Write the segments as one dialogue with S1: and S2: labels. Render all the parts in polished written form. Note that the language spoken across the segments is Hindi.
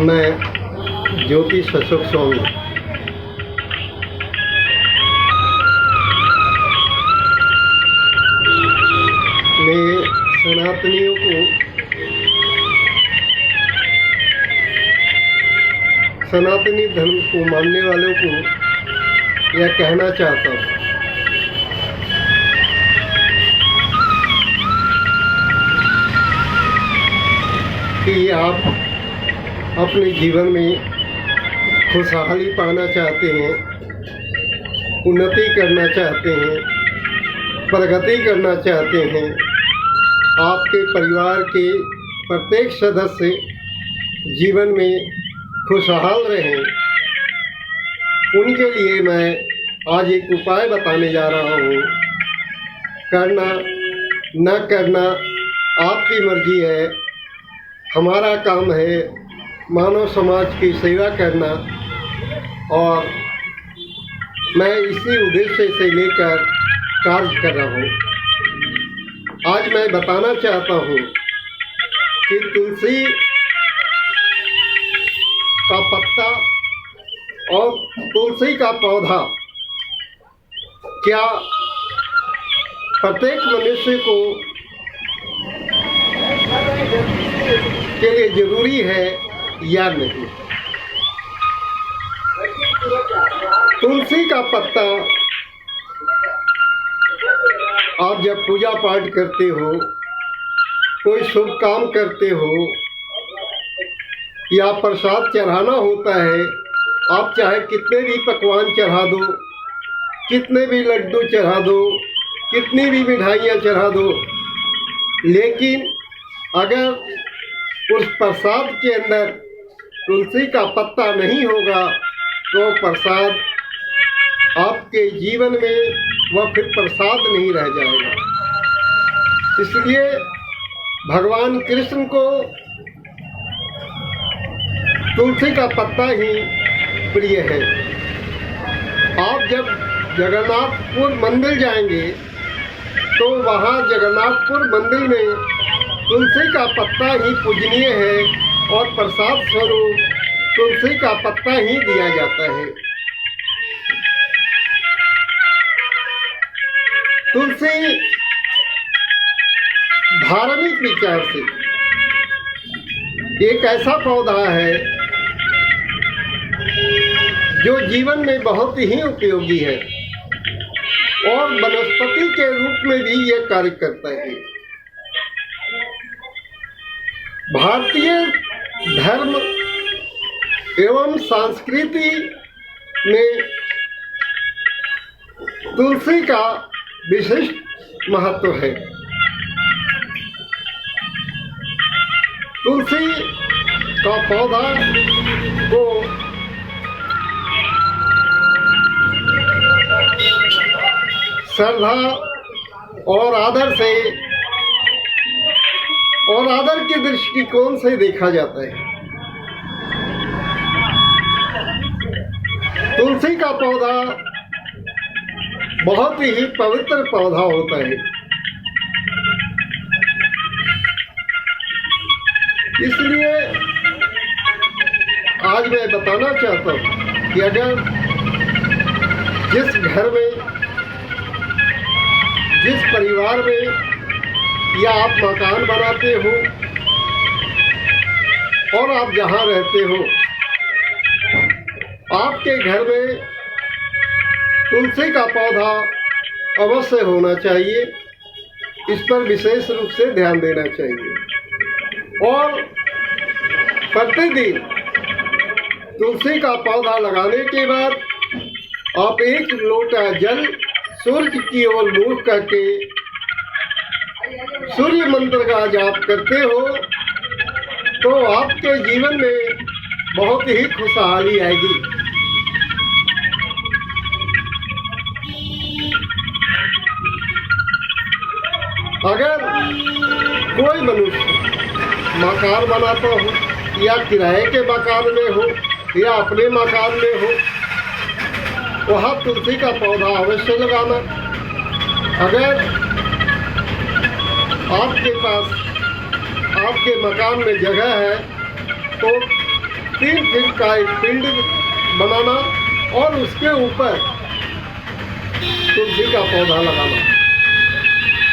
S1: मैं ज्योतिष अशोक स्वामी मैं सनातनियों को, सनातनी धर्म को मानने वालों को यह कहना चाहता हूँ कि आप अपने जीवन में खुशहाली पाना चाहते हैं, उन्नति करना चाहते हैं, प्रगति करना चाहते हैं, आपके परिवार के प्रत्येक सदस्य जीवन में खुशहाल रहें, उनके लिए मैं आज एक उपाय बताने जा रहा हूँ। करना न करना आपकी मर्जी है। हमारा काम है मानव समाज की सेवा करना, और मैं इसी उद्देश्य से लेकर कार्य कर रहा हूँ। आज मैं बताना चाहता हूँ कि तुलसी का पत्ता और तुलसी का पौधा क्या प्रत्येक मनुष्य को के लिए जरूरी है या नहीं। तुलसी का पत्ता आप जब पूजा पाठ करते हो, कोई शुभ काम करते हो या प्रसाद चढ़ाना होता है, आप चाहे कितने भी पकवान चढ़ा दो, कितने भी लड्डू चढ़ा दो, कितनी भी मिठाइयाँ चढ़ा दो, लेकिन अगर उस प्रसाद के अंदर तुलसी का पत्ता नहीं होगा तो प्रसाद आपके जीवन में वह फिर प्रसाद नहीं रह जाएगा। इसलिए भगवान कृष्ण को तुलसी का पत्ता ही प्रिय है। आप जब जगन्नाथपुर मंदिर जाएंगे तो वहाँ जगन्नाथपुर मंदिर में तुलसी का पत्ता ही पूजनीय है और प्रसाद स्वरूप तुलसी का पत्ता ही दिया जाता है। तुलसी धार्मिक विचार से एक ऐसा पौधा है जो जीवन में बहुत ही उपयोगी है और वनस्पति के रूप में भी यह कार्य करता है। भारतीय धर्म एवं संस्कृति में तुलसी का विशिष्ट महत्व है। तुलसी का पौधा को श्रद्धा और आदर से और आदर के दृष्टिकोण से देखा जाता है। तुलसी का पौधा बहुत ही पवित्र पौधा होता है। इसलिए आज मैं बताना चाहता हूँ कि अगर जिस घर में, जिस परिवार में या आप मकान बनाते हो और आप जहाँ रहते हो, आपके घर में तुलसी का पौधा अवश्य होना चाहिए। इस पर विशेष रूप से ध्यान देना चाहिए और प्रतिदिन तुलसी का पौधा लगाने के बाद आप एक लोटा जल सूर्य की ओर मुख करके सूर्य मंत्र का जाप करते हो तो आपके जीवन में बहुत ही खुशहाली आएगी। अगर कोई मनुष्य मकान बनाता हो या किराए के मकान में हो या अपने मकान में हो, वहाँ तुलसी का पौधा अवश्य लगाना। अगर आपके पास आपके मकान में जगह है तो 3 फीट का एक फील्ड बनाना और उसके ऊपर तुलसी का पौधा लगाना।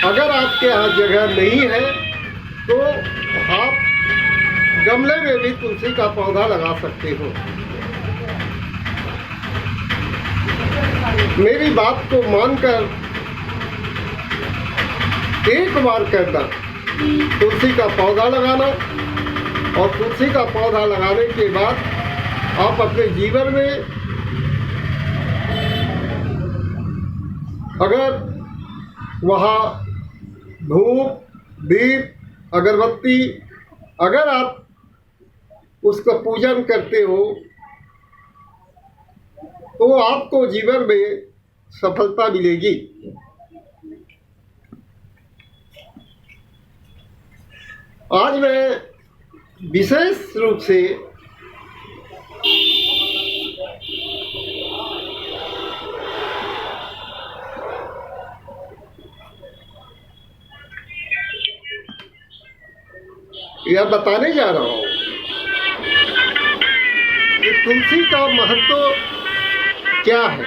S1: अगर आपके यहाँ जगह नहीं है तो आप गमले में भी तुलसी का पौधा लगा सकते हो। मेरी बात को मानकर एक बार करना, तुलसी का पौधा लगाना, और तुलसी का पौधा लगाने के बाद आप अपने जीवन में अगर वहाँ धूप, दीप, अगरबत्ती अगर आप उसका पूजन करते हो तो आपको जीवन में सफलता मिलेगी। आज मैं विशेष रूप से यह बताने जा रहा हूँ कि तुलसी का महत्व क्या है।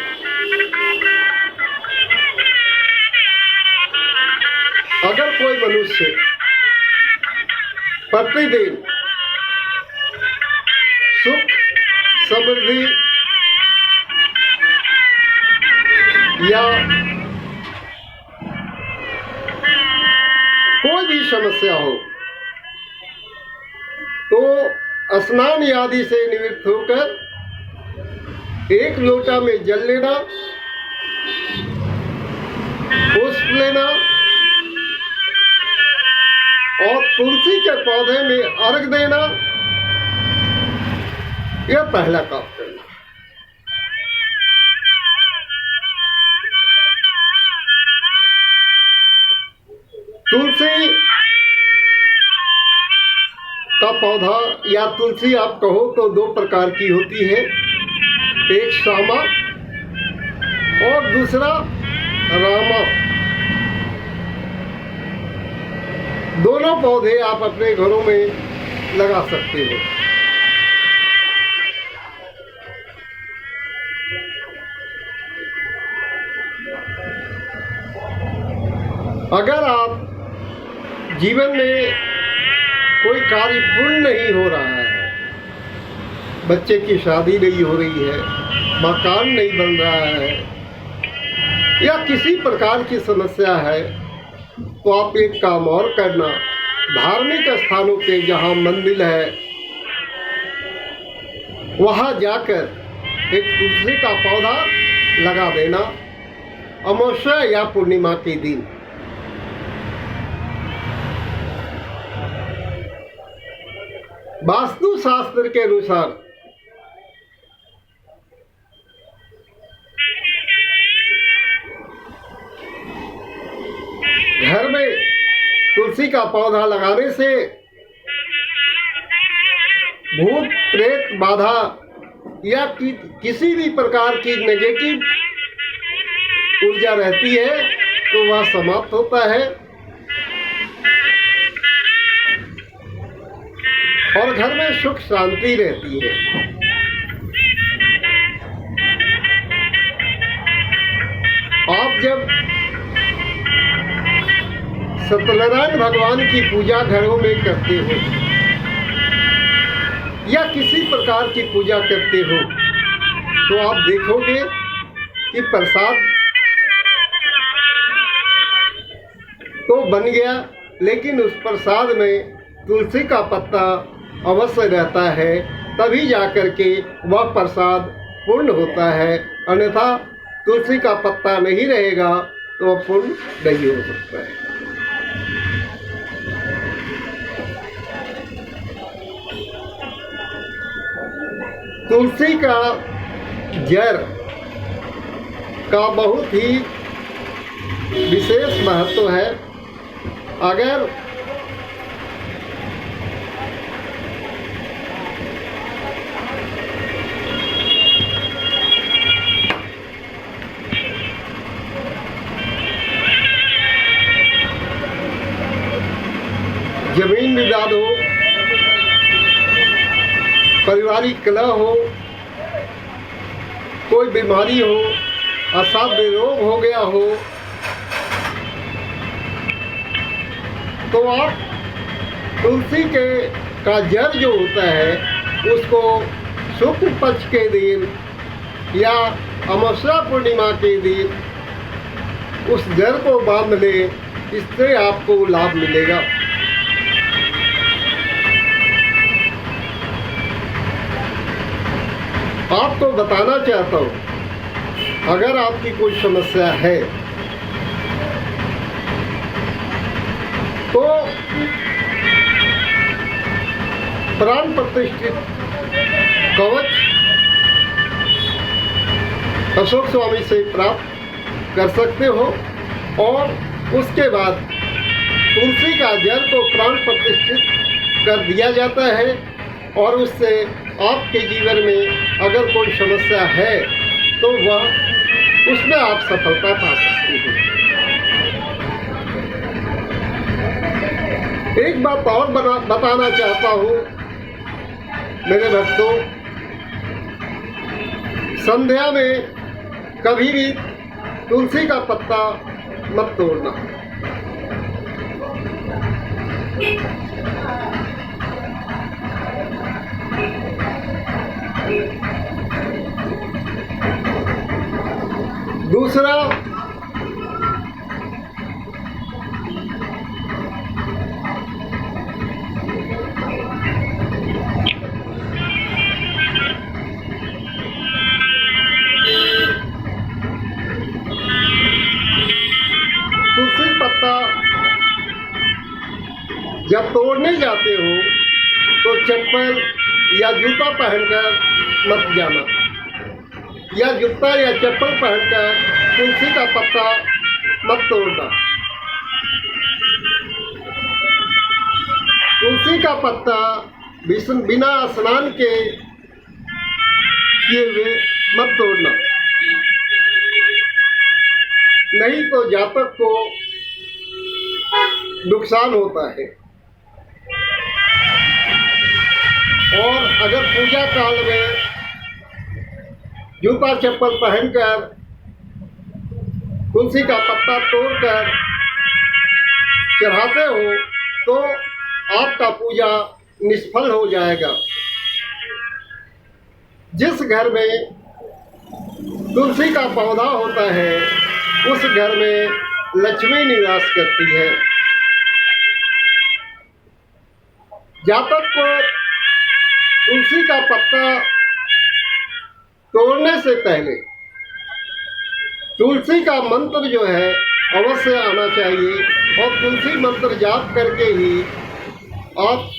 S1: अगर कोई मनुष्य प्रतिदिन सुख, समृद्धि या कोई भी समस्या हो तो स्नान आदि से निवृत्त होकर 1 लोटा में जल लेना, पुष्प लेना और तुलसी के पौधे में अर्घ देना, यह पहला काम करना। तुलसी का पौधा या तुलसी आप कहो तो 2 प्रकार की होती है, एक श्यामा और दूसरा रामा। दोनों पौधे आप अपने घरों में लगा सकते हो। अगर आप जीवन में कोई कार्य पूर्ण नहीं हो रहा है, बच्चे की शादी नहीं हो रही है, मकान नहीं बन रहा है या किसी प्रकार की समस्या है, तो आप एक काम और करना, धार्मिक स्थानों पे जहाँ मंदिर है वहाँ जाकर एक तुलसी का पौधा लगा देना अमावस्या या पूर्णिमा के दिन। वास्तु शास्त्र के अनुसार घर में तुलसी का पौधा लगाने से भूत प्रेत बाधा या किसी भी प्रकार की नेगेटिव ऊर्जा रहती है तो वह समाप्त होता है और घर में सुख शांति रहती है। आप जब सत्यनारायण भगवान की पूजा घरों में करते हो या किसी प्रकार की पूजा करते हो तो आप देखोगे कि प्रसाद तो बन गया, लेकिन उस प्रसाद में तुलसी का पत्ता अवश्य रहता है, तभी जाकर के वह प्रसाद पूर्ण होता है। अन्यथा तुलसी का पत्ता नहीं रहेगा तो वह पूर्ण नहीं हो सकता है। तुलसी का जड़ का बहुत ही विशेष महत्व है। अगर जमीन विवाद हो, पारिवारिक कलह हो, कोई बीमारी हो, असाध्य रोग हो गया हो, तो आप तुलसी का जड़ जो होता है उसको शुक्ल पक्ष के दिन या अमावस्या पूर्णिमा के दिन उस जड़ को बांध ले, इससे आपको लाभ मिलेगा। आपको बताना चाहता हूँ, अगर आपकी कोई समस्या है तो प्राण प्रतिष्ठित कवच अशोक स्वामी से प्राप्त कर सकते हो, और उसके बाद तुलसी का जड़ को प्राण प्रतिष्ठित कर दिया जाता है, और उससे आपके जीवन में अगर कोई समस्या है तो वह उसमें आप सफलता पा सकते हैं। एक बात और बताना चाहता हूँ मेरे भक्तों, संध्या में कभी भी तुलसी का पत्ता मत तोड़ना। दूसरा, तुलसी पत्ता जब तोड़ने जाते हो तो चप्पल या जूता पहनकर मत जाना, या जूता या चप्पल पहनकर तुलसी का पत्ता मत तोड़ना। तुलसी का पत्ता बिना स्नान के किए हुए मत तोड़ना, नहीं तो जातक को नुकसान होता है। और अगर पूजा काल में जूता चप्पल पहनकर तुलसी का पत्ता तोड़कर चढ़ाते हो तो आपका पूजा निष्फल हो जाएगा। जिस घर में तुलसी का पौधा होता है उस घर में लक्ष्मी निवास करती है। जातक को तुलसी का पत्ता तोड़ने से पहले तुलसी का मंत्र जो है अवश्य आना चाहिए, और तुलसी मंत्र जाप करके ही आप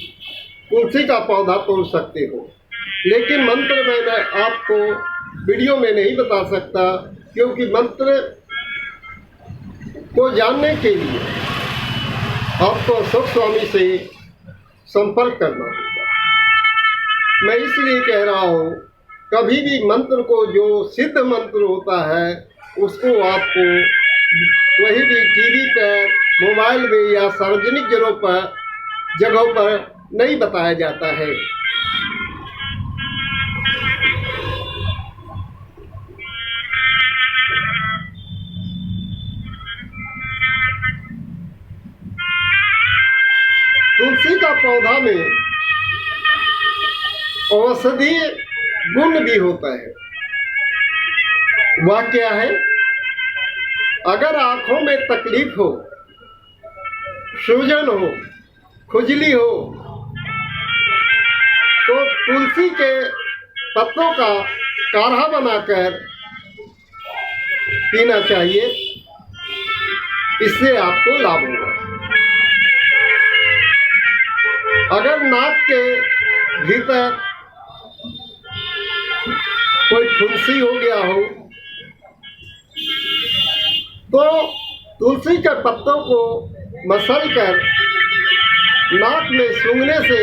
S1: तुलसी का पौधा तोड़ सकते हो। लेकिन मंत्र मैं आपको वीडियो में नहीं बता सकता, क्योंकि मंत्र को जानने के लिए आपको अशोक स्वामी से संपर्क करना होगा। मैं इसलिए कह रहा हूँ, कभी भी मंत्र को, जो सिद्ध मंत्र होता है, उसको आपको वही भी टीवी पर, मोबाइल में या सार्वजनिक जगहों पर नहीं बताया जाता है। तुलसी का पौधा में औषधीय गुण भी होता है। वह क्या है? अगर आंखों में तकलीफ हो, सूजन हो, खुजली हो, तो तुलसी के पत्तों का काढ़ा बनाकर पीना चाहिए, इससे आपको लाभ होगा। अगर नाक के भीतर कोई फुंसी हो गया हो तो तुलसी के पत्तों को मसलकर नाक में सूंघने से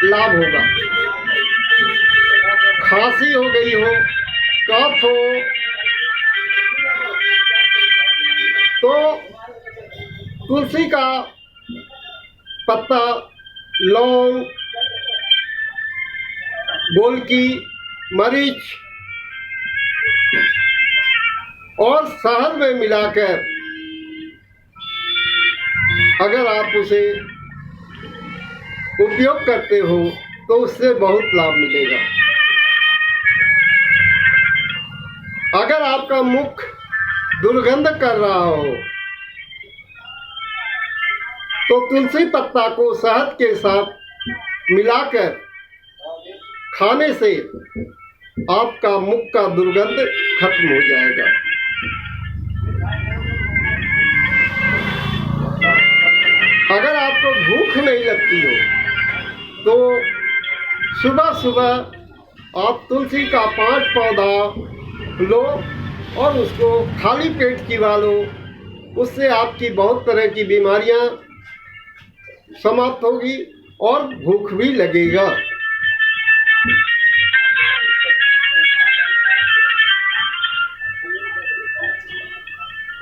S1: लाभ होगा। खांसी हो गई हो, कफ हो, तो तुलसी का पत्ता, लौंग, गोलकी, मरीच और शहद में मिलाकर अगर आप उसे उपयोग करते हो तो उससे बहुत लाभ मिलेगा। अगर आपका मुख दुर्गंध कर रहा हो तो तुलसी पत्ता को शहद के साथ मिलाकर खाने से आपका मुख का दुर्गंध खत्म हो जाएगा। अगर आपको भूख नहीं लगती हो तो सुबह सुबह आप तुलसी का 5 पौधा लो और उसको खाली पेट चिबा लो। उससे आपकी बहुत तरह की बीमारियां समाप्त होगी और भूख भी लगेगा।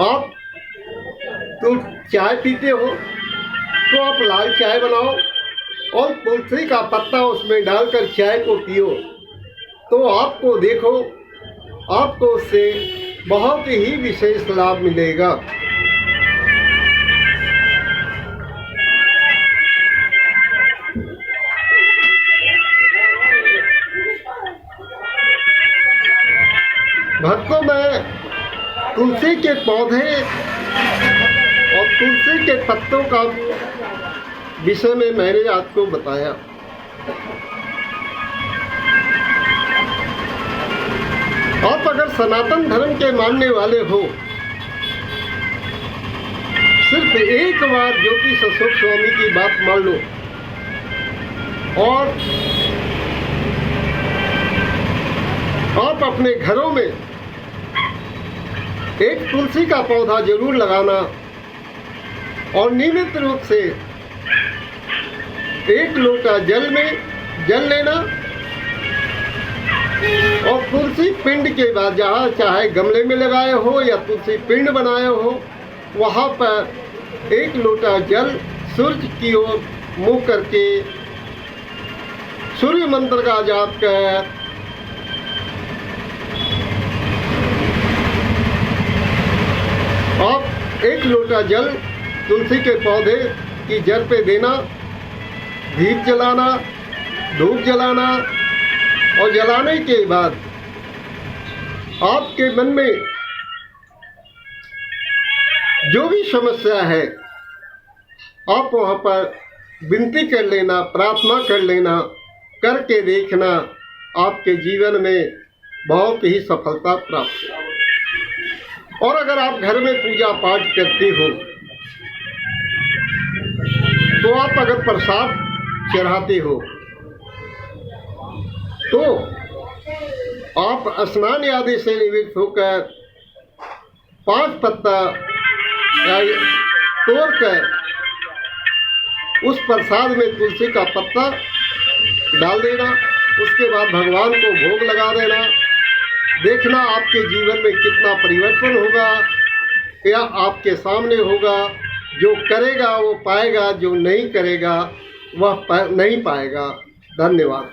S1: आप चाय पीते हो तो आप लाल चाय बनाओ और तुलसी का पत्ता उसमें डालकर चाय को पियो तो आपको देखो, आपको उससे बहुत ही विशेष लाभ मिलेगा। भक्तों, मैं तुलसी के पौधे और तुलसी के पत्तों का विषय में मैंने आपको बताया। आप अगर सनातन धर्म के मानने वाले हो, सिर्फ एक बार ज्योतिष अशोक स्वामी की बात मान लो और आप अपने घरों में एक तुलसी का पौधा जरूर लगाना और नियमित रूप से 1 लोटा जल में जल लेना और तुलसी पिंड के बाद जहाँ चाहे गमले में लगाए हो या तुलसी पिंड बनाए हो वहाँ पर 1 लोटा जल सूर्य की ओर मुँह करके सूर्य मंत्र का जाप कर आप 1 लोटा जल तुलसी के पौधे की जड़ पे देना, दीप जलाना, धूप जलाना और जलाने के बाद आपके मन में जो भी समस्या है आप वहाँ पर विनती कर लेना, प्रार्थना कर लेना, करके देखना, आपके जीवन में बहुत ही सफलता प्राप्त होगी। और अगर आप घर में पूजा पाठ करते हो तो आप अगर प्रसाद चढ़ाते हो तो आप स्नान आदि से निवृत्त होकर 5 पत्ता तोड़कर उस प्रसाद में तुलसी का पत्ता डाल देना। उसके बाद भगवान को भोग लगा देना। देखना आपके जीवन में कितना परिवर्तन होगा या आपके सामने होगा। जो करेगा वो पाएगा, जो नहीं करेगा वह नहीं पाएगा। धन्यवाद।